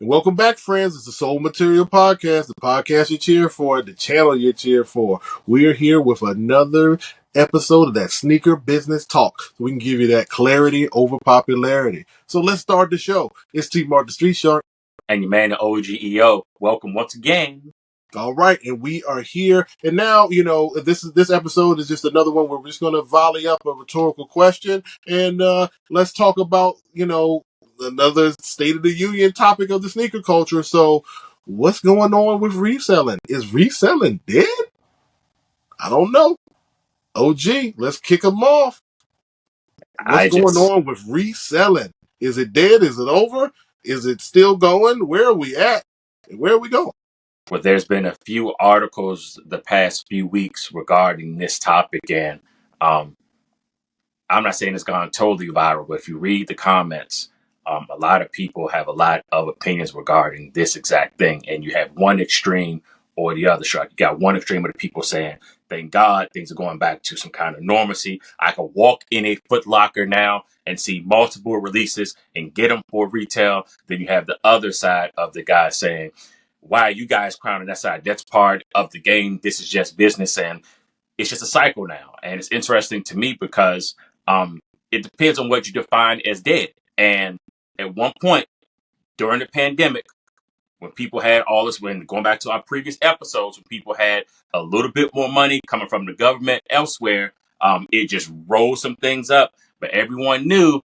And welcome back, friends. It's the Soul Material Podcast, the podcast you cheer for, the channel you cheer for. We are here with another episode of that sneaker business talk. So we can give you that clarity over popularity. So let's start the show. It's T Mark the Street Shark. And your man, the OGEO. Welcome once again. All right, and we are here. And now, this episode is just another one where we're just going to volley up a rhetorical question, and let's talk about another State of the Union topic of the sneaker culture. So, what's going on with reselling? Is reselling dead? I don't know. OG, let's kick them off. What's going on with reselling? Is it dead? Is it over? Is it still going? Where are we at? And where are we going? Well, there's been a few articles the past few weeks regarding this topic, and I'm not saying it's gone totally viral, but if you read the comments, a lot of people have a lot of opinions regarding this exact thing, and you have one extreme or the other. Sure, you got one extreme of the people saying, "Thank God things are going back to some kind of normalcy. I can walk in a Foot Locker now and see multiple releases and get them for retail." Then you have the other side of the guy saying, "Why are you guys crowning that side? That's part of the game. This is just business, and it's just a cycle now." And it's interesting to me because it depends on what you define as dead. And at one point during the pandemic, when people had all this, when going back to our previous episodes, when people had a little bit more money coming from the government elsewhere, it just rolled some things up. But everyone knew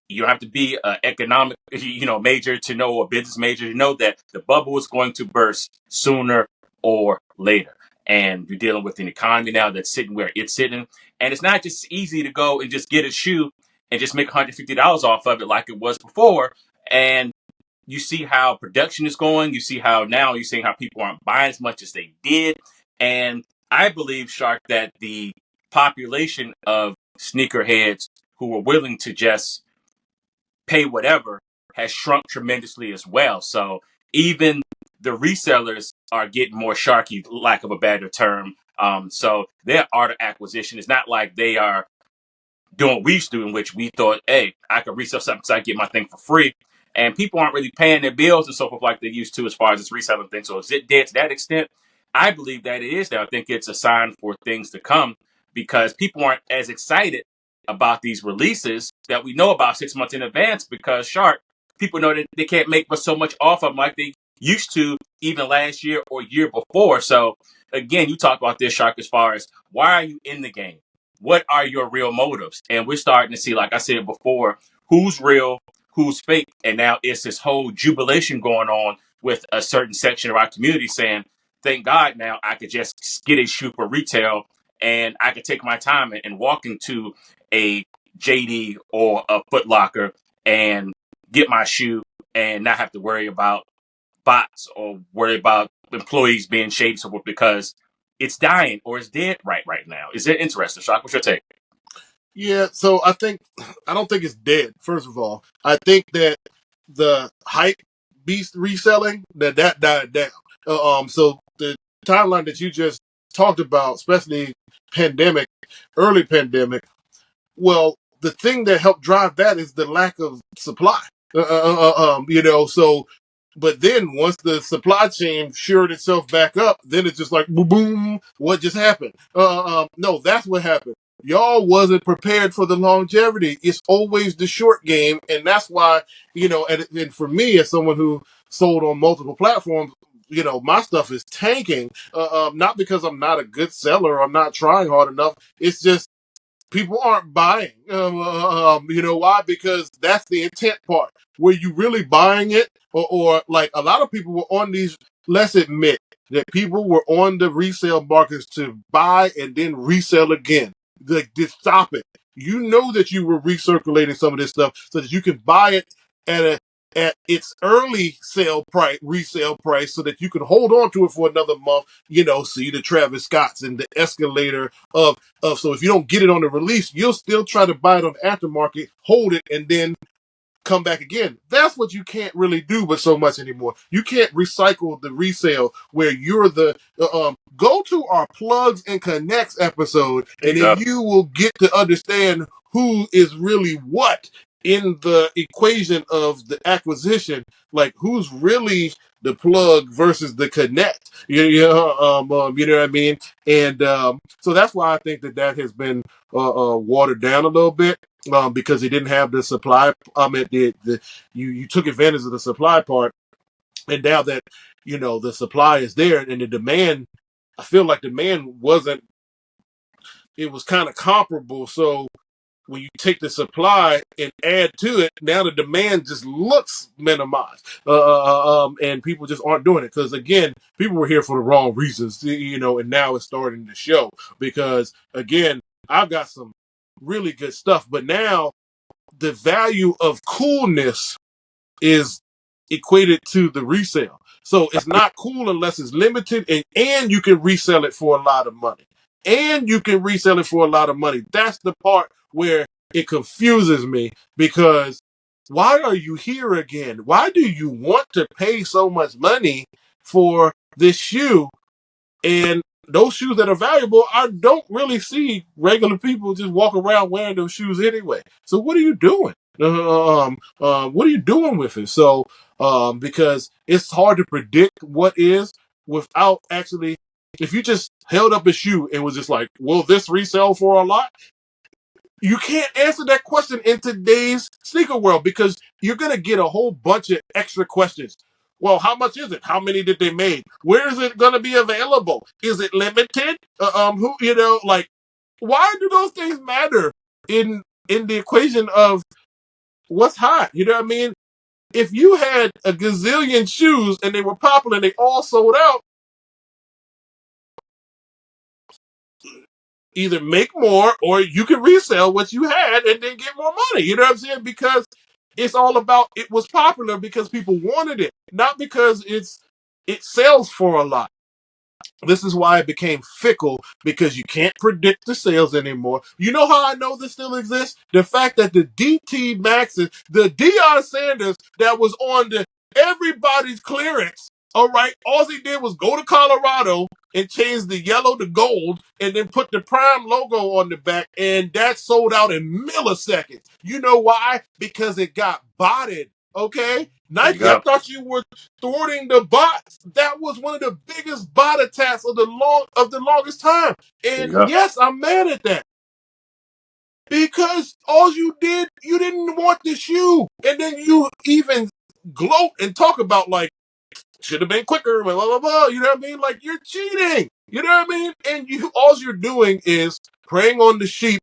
you don't have to be an economic, major to know, or business major to know that the bubble was going to burst sooner or later. And you're dealing with an economy now that's sitting where it's sitting. And it's not just easy to go and just get a shoe and just make $150 off of it like it was before. And you see how production is going. You see how now you're seeing how people aren't buying as much as they did. And I believe, Shark, that the population of sneakerheads who were willing to just pay whatever has shrunk tremendously as well. So even the resellers are getting more sharky, lack of a better term. So their art of acquisition is not like they are doing what we used to do, in which we thought, hey, I could resell something because I get my thing for free. And people aren't really paying their bills and so forth like they used to as far as this reselling thing. So is it dead to that extent? I believe that it is now. I think it's a sign for things to come because people aren't as excited about these releases that we know about 6 months in advance because Shark, people know that they can't make so much off of them like they used to even last year or year before. So again, you talk about this, Shark, as far as why are you in the game? What are your real motives? And we're starting to see, like I said before, who's real, who's fake. And now it's this whole jubilation going on with a certain section of our community saying, thank God now I could just get a shoe for retail and I could take my time and walk into a JD or a Foot Locker and get my shoe and not have to worry about bots or worry about employees being shady so forth because it's dying or it's dead right now. Is it interesting, Shock? What's your take? Yeah, so I don't think it's dead. First of all, I think that the hype beast reselling that died down. So the timeline that you just talked about, especially pandemic, early pandemic. Well, the thing that helped drive that is the lack of supply. So. But then once the supply chain shored itself back up, then it's just like boom, boom. What just happened? No, that's what happened. Y'all wasn't prepared for the longevity. It's always the short game, and that's why and for me, as someone who sold on multiple platforms, my stuff is tanking. Not because I'm not a good seller or I'm not trying hard enough. It's just people aren't buying. You know why? Because that's the intent part. Were you really buying it, or like a lot of people were on these? Let's admit that people were on the resale markets to buy and then resell again. Like, just stop it. You know that you were recirculating some of this stuff so that you can buy it at its early sale price, resale price, so that you can hold on to it for another month. See the Travis Scotts and the escalator of so if you don't get it on the release, you'll still try to buy it on the aftermarket, hold it, and then come back again. That's what you can't really do but so much anymore. You can't recycle the resale where you're the go to our plugs and connects episode, and then you will get to understand who is really what in the equation of the acquisition, like who's really the plug versus the connect. You know what I mean? And so that's why I think that has been watered down a little bit because he didn't have the supply. I mean, you took advantage of the supply part, and now that the supply is there and the demand, I feel like demand wasn't. It was kind of comparable, so when you take the supply and add to it, now the demand just looks minimized, and people just aren't doing it because again, people were here for the wrong reasons, and now it's starting to show because again, I've got some really good stuff, but now the value of coolness is equated to the resale. So it's not cool unless it's limited and you can resell it for a lot of money. And you can resell it for a lot of money. That's the part where it confuses me because why are you here again? Why do you want to pay so much money for this shoe? And those shoes that are valuable, I don't really see regular people just walk around wearing those shoes anyway. So what are you doing? What are you doing with it? So, because it's hard to predict what is without actually, if you just held up a shoe and was just like, will this resell for a lot? You can't answer that question in today's sneaker world because you're going to get a whole bunch of extra questions. Well, how much is it? How many did they make? Where is it going to be available? Is it limited? Like, why do those things matter in the equation of what's hot? You know what I mean? If you had a gazillion shoes and they were popular and they all sold out, either make more or you can resell what you had and then get more money. You know what I'm saying? Because it's all about it was popular because people wanted it, not because it sells for a lot. This is why it became fickle because you can't predict the sales anymore. You know how I know this still exists? The fact that the DT Maxes, the Deion Sanders that was on the everybody's clearance, all right, all he did was go to Colorado and change the yellow to gold and then put the Prime logo on the back, and that sold out in milliseconds. You know why? Because it got botted. Okay, There you Nike, I go. thought you were thwarting the bots. That was one of the biggest bot attacks of the longest time. There you And go. yes, I'm mad at that because all you did, you didn't want the shoe, and then you even gloat and talk about like should have been quicker, blah blah blah. You know what I mean? Like you're cheating. You know what I mean? And all you're doing is preying on the sheep.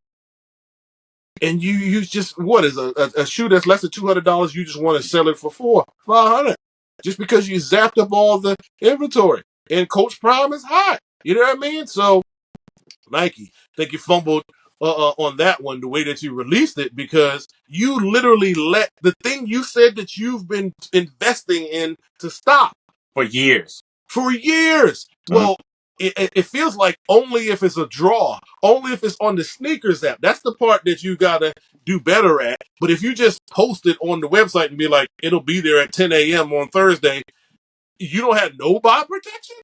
And you just what is a shoe that's less than $200? You just want to sell it for 500 just because you zapped up all the inventory. And Coach Prime is hot. You know what I mean? So Nike, I think you fumbled on that one the way that you released it because you literally let the thing you said that you've been investing in to stop For years. for years. Mhm. Well, it feels like only if it's a draw, only if it's on the sneakers app. That's the part that you gotta do better at. But if you just post it on the website and be like, it'll be there at 10 a.m. on Thursday, you don't have no bot protection.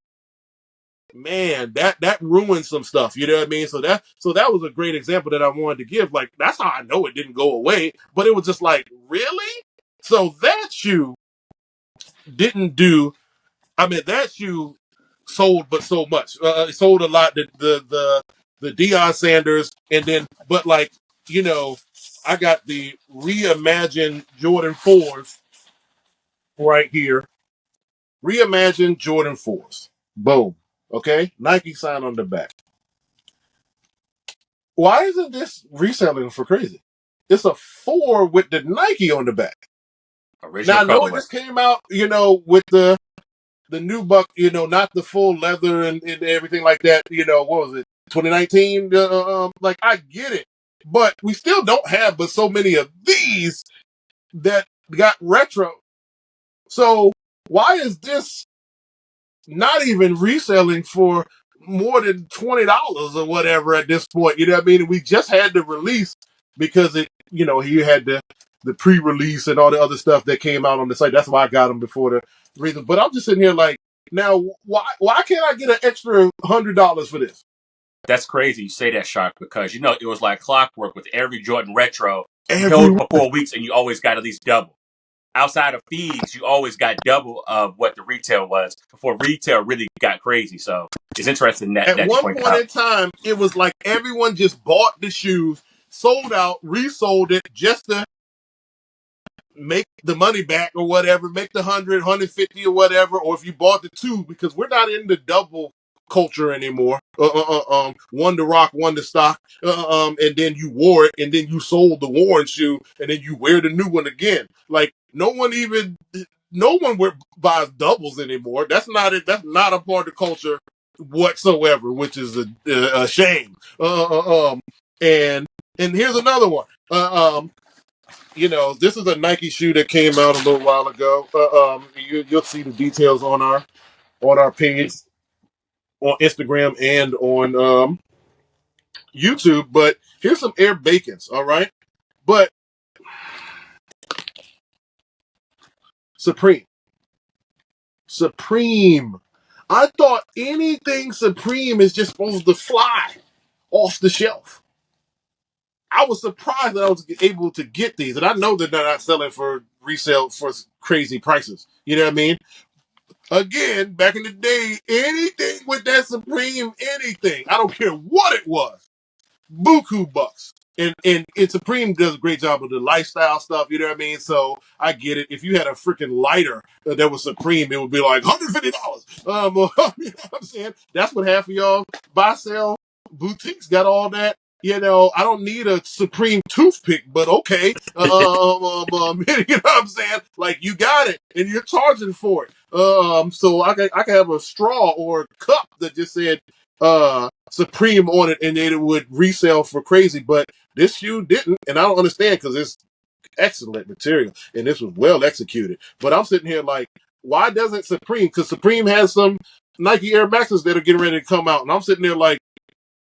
Man, that ruins some stuff. You know what I mean? So that was a great example that I wanted to give. Like that's how I know it didn't go away, but it was just like, really? So that shoe didn't do. I mean, that shoe sold, but so much. It sold a lot. The Deion Sanders, and then, but like I got the reimagined Jordan 4s right here. Reimagined Jordan 4s. Boom. Okay, Nike sign on the back. Why isn't this reselling for crazy? It's a 4 with the Nike on the back. Now Original I know it colorway. just came out, with the new buck, not the full leather and everything like that. What was it, 2019? Like I get it, but we still don't have but so many of these that got retro. So why is this not even reselling for more than $20 or whatever at this point? You know what I mean? We just had the release because you had the pre-release and all the other stuff that came out on the site. That's why I got them before the reason. But I'm just sitting here like, now why can't I get an extra $100 for this? That's crazy you say that, Shark, because it was like clockwork with every Jordan retro. You hold Everyone. for 4 weeks and you always got at least double. Outside of fees, you always got double of what the retail was before retail really got crazy. So it's interesting At that you one point that point out. in time, it was like everyone just bought the shoes, sold out, resold it just to make the money back or whatever, make the 100, or whatever, or if you bought the two, because we're not in the double culture anymore. One to rock, one to stock, and then you wore it, and then you sold the worn shoe, and then you wear the new one again. Like no one buys doubles anymore. That's not it. That's not a part of the culture whatsoever, which is a shame. And here's another one. This is a Nike shoe that came out a little while ago. You'll see the details on our page on Instagram and on YouTube. But here's some Air Bacons, all right? But Supreme, Supreme. I thought anything Supreme is just supposed to fly off the shelf. I was surprised that I was able to get these, and I know that they're not selling for resale for crazy prices. You know what I mean? Again, back in the day, anything with that Supreme anything, I don't care what it was, buku bucks. And Supreme does a great job of the lifestyle stuff, you know what I mean? So I get it. If you had a freaking lighter that was Supreme, it would be like $150. You know what I'm saying? That's what half of y'all buy sell boutiques got all that. I don't need a Supreme toothpick, but okay. You know what I'm saying? Like, you got it, and you're charging for it. So I can have a straw or a cup that just said Supreme on it, and then it would resell for crazy. But this shoe didn't, and I don't understand because it's excellent material and this was well executed. But I'm sitting here like, why doesn't Supreme? Because Supreme has some Nike Air Maxes that are getting ready to come out, and I'm sitting there like,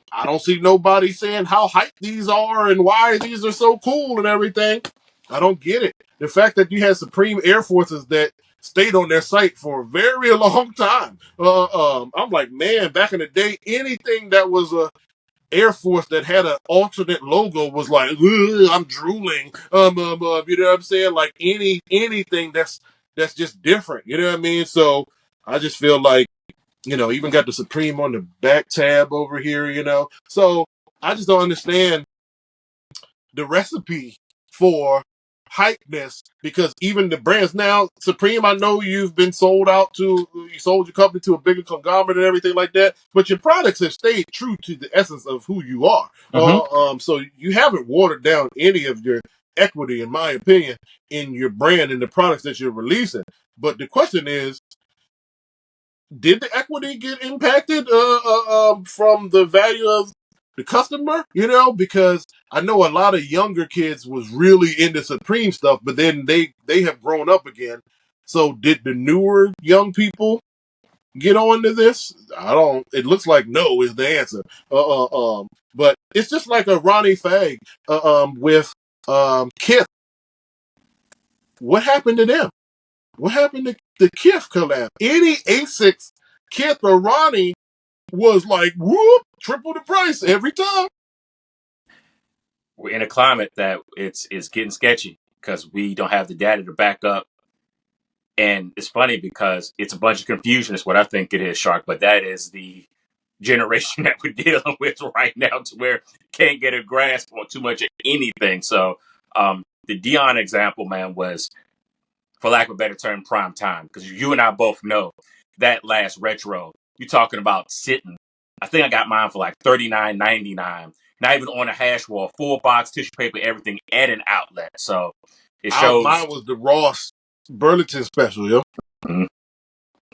I don't see nobody saying how hype these are and why these are so cool and everything. I don't get it. The fact that you had Supreme Air Forces that stayed on their site for a very long time. I'm like, man, back in the day, anything that was a Air Force that had an alternate logo was like, "Ugh, I'm drooling." You know what I'm saying? Like anything that's just different. You know what I mean? So I just feel like, even got the Supreme on the back tab over here, So I just don't understand the recipe for hypeness, because even the brands now, Supreme, I know you sold your company to a bigger conglomerate and everything like that, but your products have stayed true to the essence of who you are. Mm-hmm. So you haven't watered down any of your equity, in my opinion, in your brand and the products that you're releasing. But the question is, did the equity get impacted from the value of the customer? Because I know a lot of younger kids was really into Supreme stuff, but then they have grown up again. So did the newer young people get on to this? I don't. It looks like no is the answer. But it's just like a Ronnie Fag with Kith. What happened to them? What happened to the Kith collab? Any A6 Kith or Ronnie was like, whoop, triple the price every time. We're in a climate that it's getting sketchy because we don't have the data to back up. And it's funny because it's a bunch of confusion is what I think it is, Shark. But that is the generation that we're dealing with right now, to where can't get a grasp on too much of anything. So the Dion example, man, was, for lack of a better term, prime time. Because you and I both know that last retro, you're talking about sitting. I think I got mine for like $39.99. Not even on a hash wall, full box, tissue paper, everything at an outlet. So it shows. Mine was the Ross Burlington special, yo. Mhm.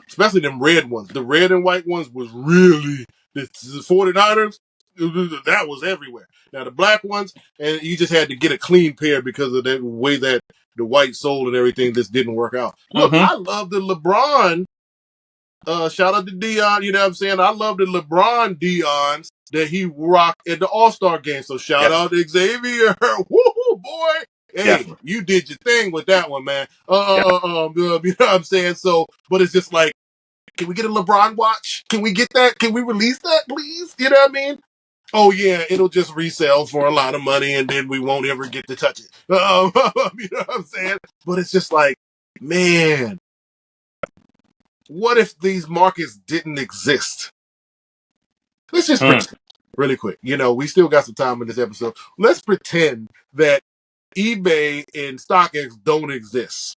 Especially them red ones. The red and white ones was really the 49ers. That was everywhere. Now the black ones, and you just had to get a clean pair because of the way that the white sold and everything just didn't work out. Look, Mhm. I love the LeBron. Shout out to Dion. You know what I'm saying? I love the LeBron Dions that he rocked at the All-Star game. So shout out Definitely. to Xavier. Woo, boy. Hey, Definitely. you did your thing with that one, man. Yep. You know what I'm saying? So, but it's just like, can we get a LeBron watch? Can we get that? Can we release that, please? You know what I mean? Oh yeah, it'll just resell for a lot of money, and then we won't ever get to touch it. You know what I'm saying? But it's just like, man, what if these markets didn't exist? Let's just Mm. pretend, really quick. You know, we still got some time in this episode. Let's pretend that eBay and StockX don't exist.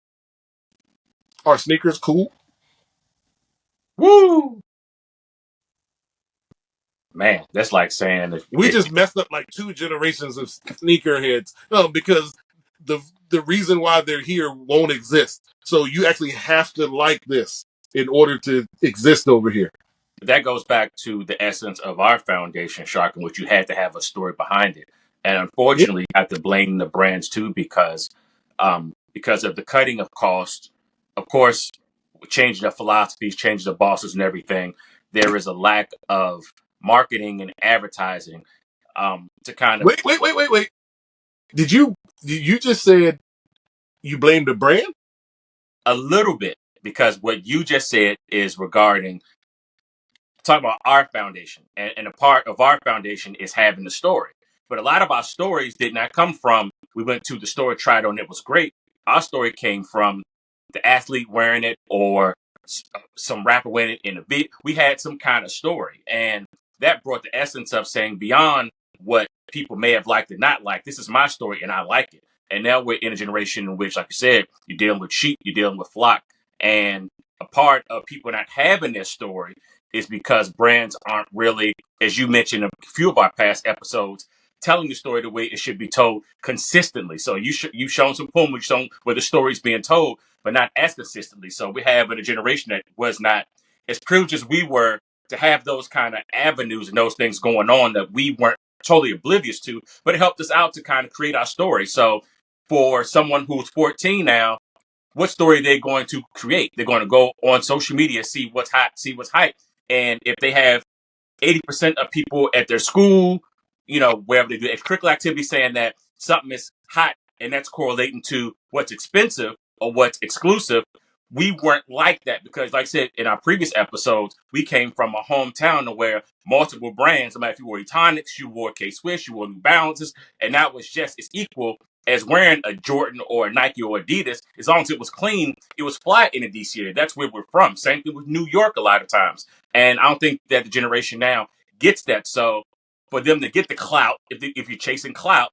Are sneakers cool? Woo! Man, that's like saying if We it, just messed up like 2 generations of sneakerheads because the reason why they're here won't exist. So you actually have to like this in order to exist over here. that goes back to the essence of our foundation, Shark, in which you had to have a story behind it. And Yeah. unfortunately, you have to blame the brands too because of the cutting of cost. Of course, changing the philosophies, changing the bosses, and everything. There is a lack of marketing and advertising to kind of Wait. Did you just said you blamed the brand? a little bit because what you just said is regarding talk about our foundation, and a part of our foundation is having the story. But a lot of our stories did not come from we went to the store, tried on, it was great. Our story came from the athlete wearing it or some rapper wearing it in a beat. We had some kind of story, and that brought the essence of saying beyond what people may have liked or not liked. This is my story, and I like it. And now we're in a generation in which, like you said, you're dealing with sheep, you're dealing with flock, and a part of people not having their story is because brands aren't really, as you mentioned in a few of our past episodes, telling the story the way it should be told consistently. So you've shown some poem, you've shown where the story's being told, but not as consistently. So we have in a generation that was not as privileged as we were to have those kind of avenues and those things going on that we weren't totally oblivious to, but it helped us out to kind of create our story. So for someone who's 14 now, what story are they going to create? They're going to go on social media, see what's hot, see what's hype. And if they have 80% of people at their school, wherever they do extracurricular activity, saying that something is hot and that's correlating to what's expensive or what's exclusive. We weren't like that because, like I said in our previous episodes, we came from a hometown where multiple brands, no matter if you wore Etonics, you wore K Swiss, you wore New Balances, and that was just as equal as wearing a Jordan or a Nike or Adidas. As long as it was clean, it was fly in the DC area. That's where we're from. Same thing with New York a lot of times. And I don't think that the generation now gets that. So for them to get the clout, if you're chasing clout,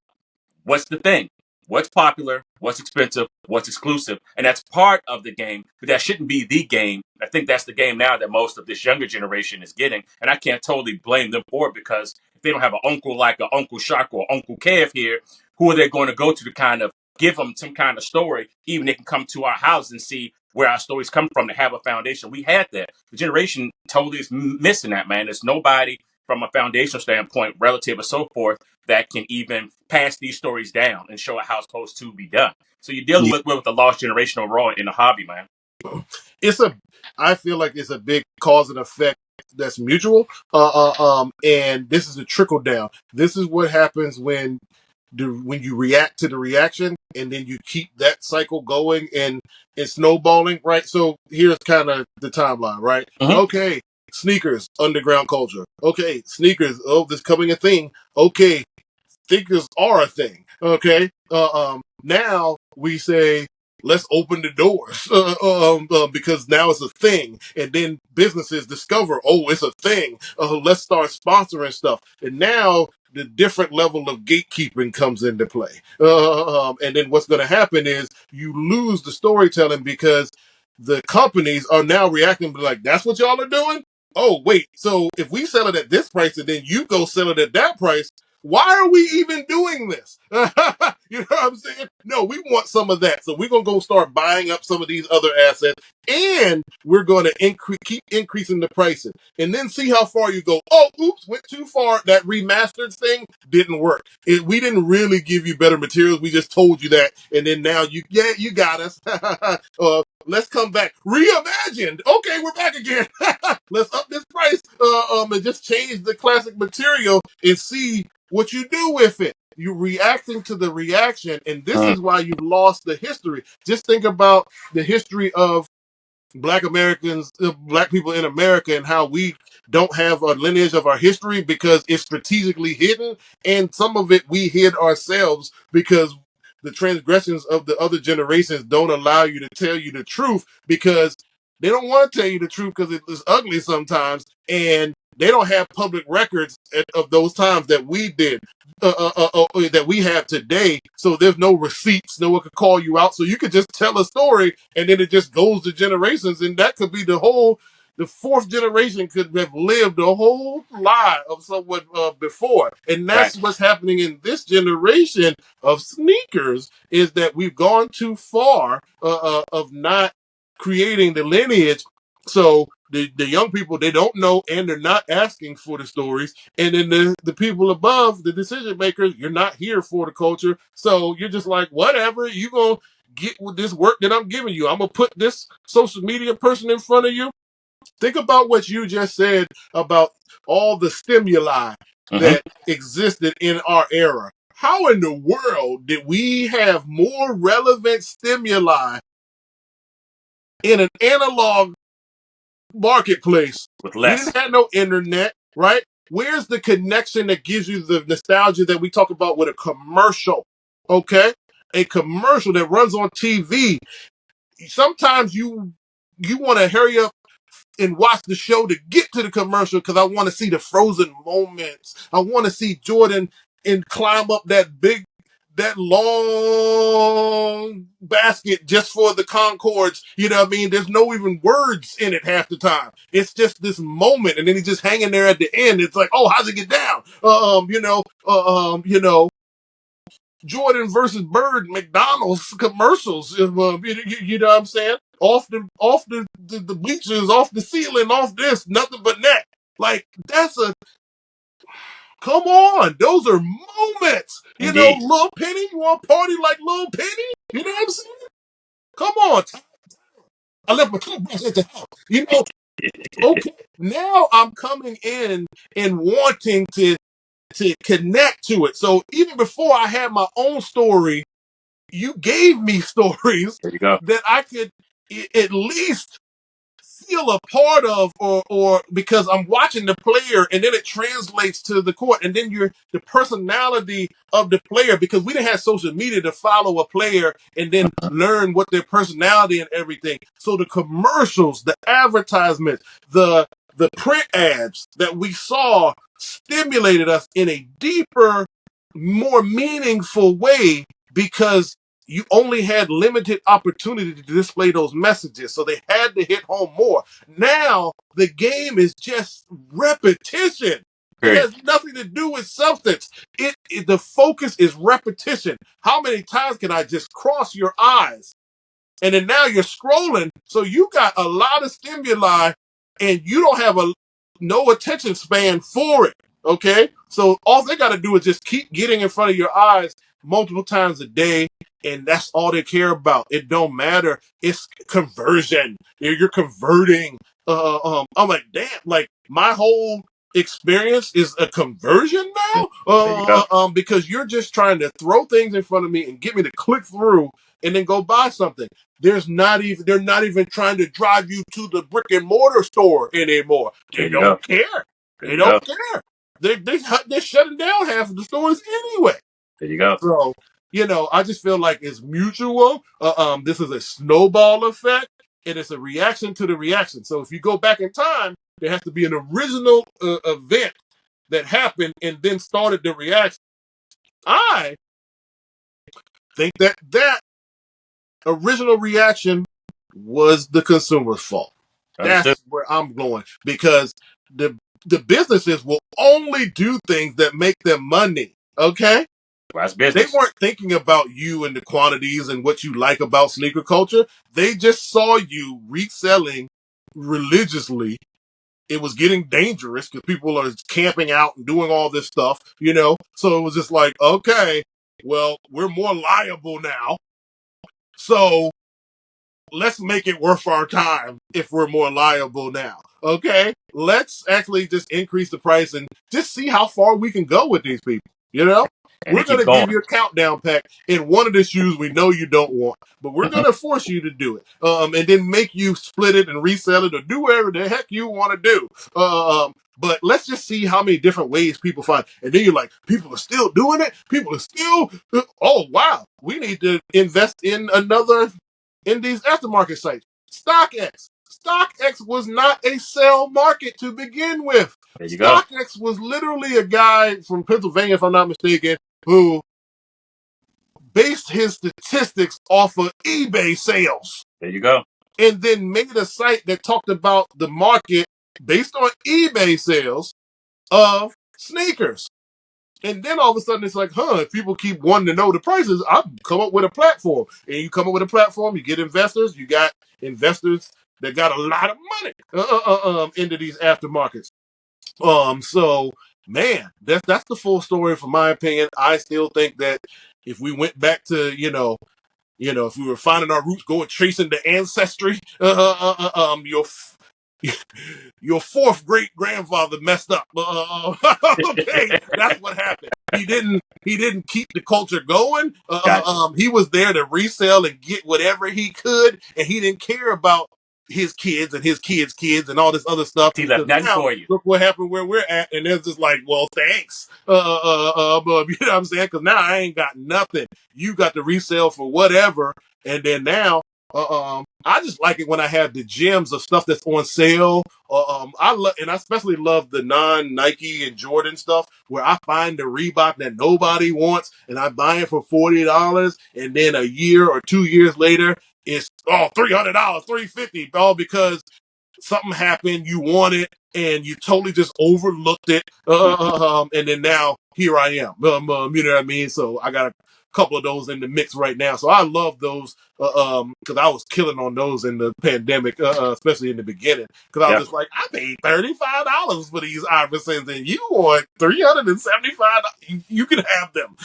what's the thing? What's popular? What's expensive? What's exclusive? And that's part of the game, but that shouldn't be the game. I think that's the game now that most of this younger generation is getting. And I can't totally blame them for it because if they don't have an uncle like an Uncle Shark or Uncle Kev here, who are they going to go to kind of give them some kind of story? Even they can come to our house and see where our stories come from to have a foundation. We had that. The generation totally is missing that, man. There's nobody from a foundational standpoint, relative or so forth, that can even pass these stories down and show how it's supposed to be done. So you're dealing with the lost generation overall in the hobby, man. it's a I feel like it's a big cause and effect that's mutual. And this is a trickle down. This is what happens when you react to the reaction and then you keep that cycle going and snowballing, right? So here's kind of the timeline, right? Mm-hmm. Okay, sneakers, underground culture. Okay, sneakers, oh, this coming a thing. Okay, thinkers are a thing. Okay. Now we say let's open the doors because now it's a thing, and then businesses discover, oh, it's a thing. Let's start sponsoring stuff, and now the different level of gatekeeping comes into play. And then what's going to happen is you lose the storytelling because the companies are now reacting like, that's what y'all are doing. Oh, wait. So if we sell it at this price and then you go sell it at that price, why are we even doing this? You know what I'm saying? No, we want some of that. So we're going to go start buying up some of these other assets and we're going to keep increasing the pricing and then see how far you go. Oh, oops, went too far. That remastered thing didn't work. We didn't really give you better materials. We just told you that. And then now you got us. Let's come back. Reimagined. Okay, we're back again. Let's up this price and just change the classic material and see what you do with it. You're reacting to the reaction, and this is why you've lost the history. Just think about the history of Black Americans, Black people in America, and how we don't have a lineage of our history because it's strategically hidden, and some of it we hid ourselves because the transgressions of the other generations don't allow you to tell you the truth because they don't want to tell you the truth because it's ugly sometimes, and they don't have public records of those times that we did. That we have today, so there's no receipts, no one could call you out, so you could just tell a story and then it just goes to generations, and that could be the fourth generation could have lived a whole lie of someone before, and Right. that's what's happening in this generation of sneakers is that we've gone too far of not creating the lineage. So the young people, they don't know and they're not asking for the stories, and then the people above, the decision makers, you're not here for the culture, so you're just like, whatever, you gonna get with this work that I'm giving you. I'm gonna put this social media person in front of you. Think about what you just said about all the stimuli Mm-hmm. that existed in our era. How in the world did we have more relevant stimuli in an analog marketplace? With We less. didn't have no internet, right? Where's the connection that gives you the nostalgia that we talk about with a commercial? Okay? A commercial that runs on TV. Sometimes you want to hurry up and watch the show to get to the commercial because I want to see the frozen moments. I want to see Jordan and climb up that long basket just for the Concords. You know what I mean? There's no even words in it half the time. It's just this moment, and then he's just hanging there at the end. It's like, oh, how's it get down? Jordan versus Bird McDonald's commercials. You know what I'm saying? Off the bleachers, off the ceiling, off this, nothing but net. Like that's a come on. Those are moments. You know, Indeed. Lil Penny, you want to party like Lil Penny? You know what I'm saying? Come on. I left my toothbrush at the house. You know, okay. Now I'm coming in and wanting to connect to it. So even before I had my own story, you gave me stories There you go. that I could at least feel a part of, or because I'm watching the player and then it translates to the court, and then you're the personality of the player, because we didn't have social media to follow a player and then learn what their personality and everything. So the commercials, the advertisements, the print ads that we saw stimulated us in a deeper, more meaningful way because you only had limited opportunity to display those messages. So they had to hit home more. Now the game is just repetition. It Period. has nothing to do with substance. The focus is repetition. How many times can I just cross your eyes? And then now you're scrolling, so you got a lot of stimuli, and you don't have no attention span for it. Okay, so all they got to do is just keep getting in front of your eyes multiple times a day, and that's all they care about. It don't matter. It's conversion. You're converting. I'm like, damn. Like my whole experience is a conversion now. There you go. Because you're just trying to throw things in front of me and get me to click through and then go buy something. They're not even trying to drive you to the brick and mortar store anymore. There They you go. don't care. There They you go. don't care. They're shutting down half of the stores anyway. There you go. So, I just feel like it's mutual. This is a snowball effect, and it's a reaction to the reaction. So if you go back in time, there has to be an original event that happened and then started the reaction. I think that original reaction was the consumer's fault. Understood. That's where I'm going, because the businesses will only do things that make them money. Okay? That's They business. weren't thinking about you and the quantities and what you like about sneaker culture. They just saw you reselling religiously. It was getting dangerous because people are camping out and doing all this stuff. So it was just like, okay, well, we're more liable now. So let's make it worth our time if we're more liable now. Okay? Let's actually just increase the price and just see how far we can go with these people. And We're they going keep to give going. you a countdown pack in one of the shoes we know you don't want, but we're Hmm. going to force you to do it, and then make you split it and resell it or do whatever the heck you want to do. But let's just see how many different ways people find. And then you're like, people are still doing it. People are still, oh, wow. We need to invest in these aftermarket sites. StockX. StockX was not a sell market to begin with. There you go. StockX was literally a guy from Pennsylvania, if I'm not mistaken, who based his statistics off of eBay sales There you go. and then made a site that talked about the market based on eBay sales of sneakers. And then all of a sudden it's like, if people keep wanting to know the prices, I'll come up with a platform. And you come up with a platform, you get investors, you got investors that got a lot of money into these aftermarkets. So man, that's the full story from my opinion. I still think that if we went back to, if we were finding our roots, going tracing the ancestry, your fourth great grandfather messed up. Okay, that's what happened. He didn't keep the culture going. Gotcha. He was there to resell and get whatever he could, and he didn't care about his kids and his kids and all this other stuff. He left Because nothing now for you. look what happened where we're at, and it's just like, well, thanks. But you know what I'm saying? Because now I ain't got nothing. You got to resell for whatever, and then now I just like it when I have the gems of stuff that's on sale. I love, and I especially love the non-Nike and Jordan stuff where I find the Reebok that nobody wants and I buy it for $40, and then a year or 2 years later it's $300, $350, all because something happened, you want it, and you totally just overlooked it. And then now here I am. You know what I mean? So I got a couple of those in the mix right now. So I love those because I was killing on those in the pandemic, especially in the beginning. Because I was Yep. just like, I paid $35 for these Iversons, and you want $375. You can have them.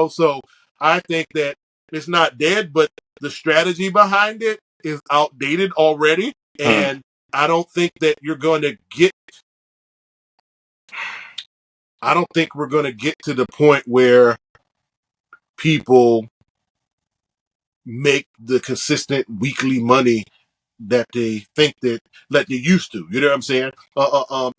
So I think that it's not dead, but the strategy behind it is outdated already. Hmm. And I don't think that you're going to get, I don't think we're going to get to the point where people make the consistent weekly money that they think that they used to. You know what I'm saying?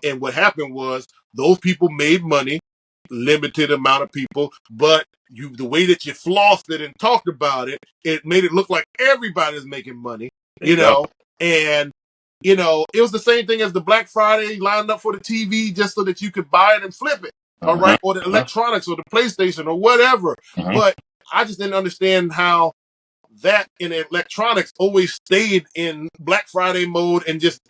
And what happened was those people made money, limited amount of people, but the way that you flossed it and talked about it, it made it look like everybody's making money. There you go. And it was the same thing as the Black Friday lined up for the TV just so that you could buy it and flip it. All Uh-huh. right, or the electronics or the PlayStation or whatever. Uh-huh. But I just didn't understand how that in electronics always stayed in Black Friday mode and just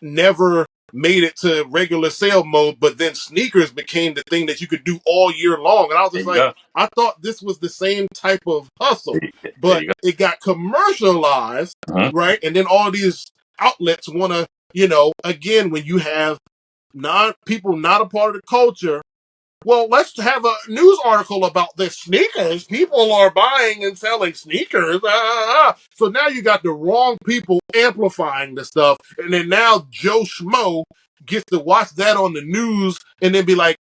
never made it to regular sale mode. But then sneakers became the thing that you could do all year long. And I was There just you like, go. I thought this was the same type of hustle, There but you go. it got commercialized, Uh-huh. right? And then all these outlets want to, again, when you have people not a part of the culture, well, let's have a news article about the sneakers. People are buying and selling sneakers. So now you got the wrong people amplifying the stuff. And then now Joe Schmo gets to watch that on the news and then be like,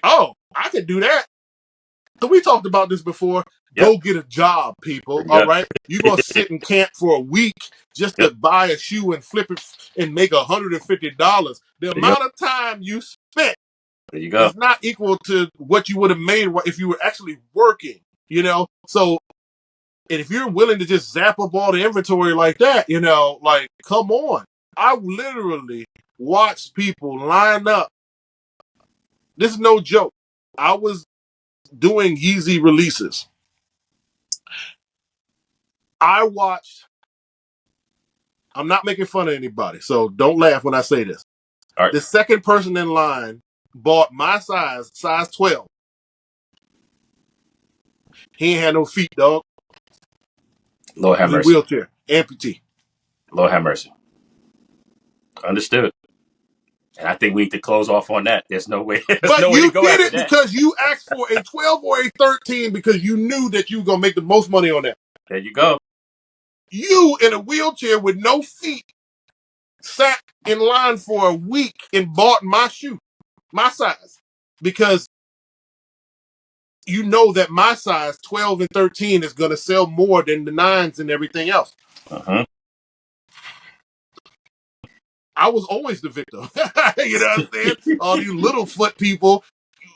oh, I could do that. So we talked about this before. Yep. Go get a job, people. There you All go. right. You're going to sit in camp for a week just Yep. to buy a shoe and flip it and make $150. The There you go. amount of time you spent There you go. is not equal to what you would have made if you were actually working. So, and if you're willing to just zap up all the inventory like that, like, come on. I literally watched people line up. This is no joke. I was doing Yeezy releases. I watched, I'm not making fun of anybody, so don't laugh when I say this. All right. The second person in line bought my size 12. He ain't had no feet, dog. Lord He have was in a mercy. wheelchair, amputee. Lord have mercy. Understood. And I think we need to close off on that. There's no way. There's But no way to you go did after it that. because you asked for a 12 or a 13 because you knew that you were going to make the most money on that. There you go. You in a wheelchair with no feet sat in line for a week and bought my shoe, my size, because you know that my size 12 and 13 is going to sell more than the 9s and everything else. Uh-huh. I was always the victim. You know what I'm saying? All these little foot people,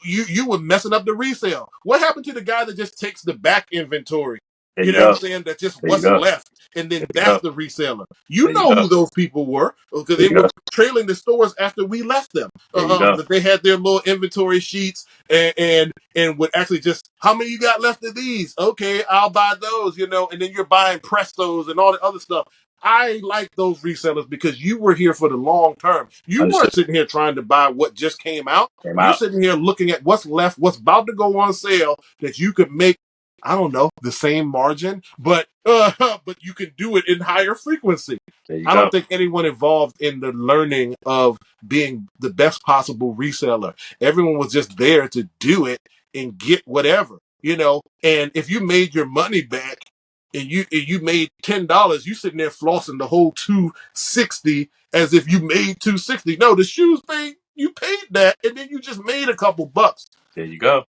you were messing up the resale. What happened to the guy that just takes the back inventory? There You you know what I'm go. saying? That just There you wasn't go. left. And then There you that's go. the reseller. You There you know go. who those people were because There they you were go. trailing the stores after we left them. There you go. That they had their little inventory sheets and would actually just, how many you got left of these? Okay, I'll buy those, you know, and then you're buying Prestos and all the other stuff. I like those resellers because you were here for the long term. You Understood. weren't sitting here trying to buy what just came out. Came You're out. sitting here looking at what's left, what's about to go on sale that you could make, I don't know, the same margin, but but you can do it in higher frequency. There you I don't go. think anyone involved in the learning of being the best possible reseller. Everyone was just there to do it and get whatever, you know. And if you made your money back and you made $10, you sitting there flossing the whole 260 as if you made 260. No, the shoes paid that, and then you just made a couple bucks. There you go.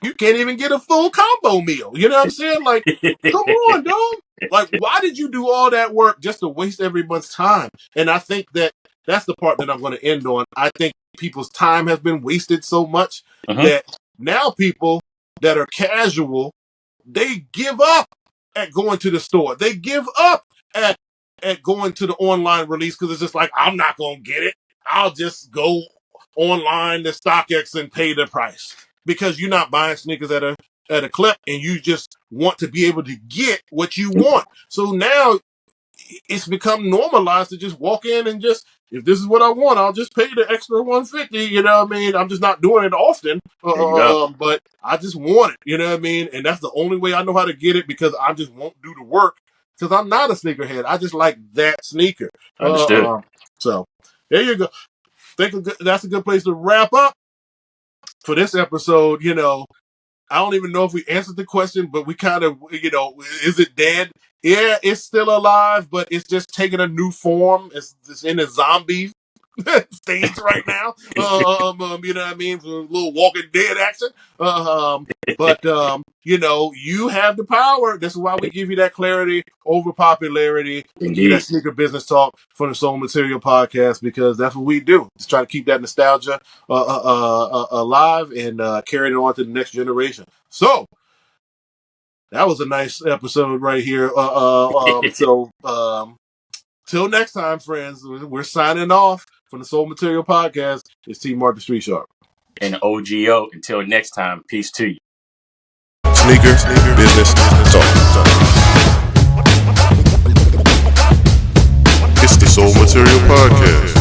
You can't even get a full combo meal. You know what I'm saying? Like, come on, dog. Like, why did you do all that work just to waste everyone's time? And I think that's the part that I'm going to end on. I think people's time has been wasted so much Uh-huh. that now people that are casual, they give up at going to the store. They give up at going to the online release because it's just like, I'm not going to get it. I'll just go online to StockX and pay the price because you're not buying sneakers at a clip and you just want to be able to get what you want. So now it's become normalized to just walk in and just, if this is what I want, I'll just pay the extra 150. You know what I mean? I'm just not doing it often, There you go. but I just want it. You know what I mean? And that's the only way I know how to get it because I just won't do the work because I'm not a sneakerhead. I just like that sneaker. Understood. So there you go. That's a good place to wrap up for this episode. You know, I don't even know if we answered the question, but we kind of, you know, is it dead? Yeah, it's still alive, but it's just taking a new form. It's in a zombie stage right now. You know what I mean? For a little Walking Dead action. But you know, you have the power. This is why we give you that clarity over popularity and give you that Indeed. sneaker business talk for the Soul Material podcast because that's what we do. Just try to keep that nostalgia alive and carry it on to the next generation. So that was a nice episode right here. Till next time, friends, we're signing off from the Soul Material Podcast. It's T. Martin Street Sharp. And OGO. Until next time, peace to you. Sneaker business talk. It's the Soul Material Podcast.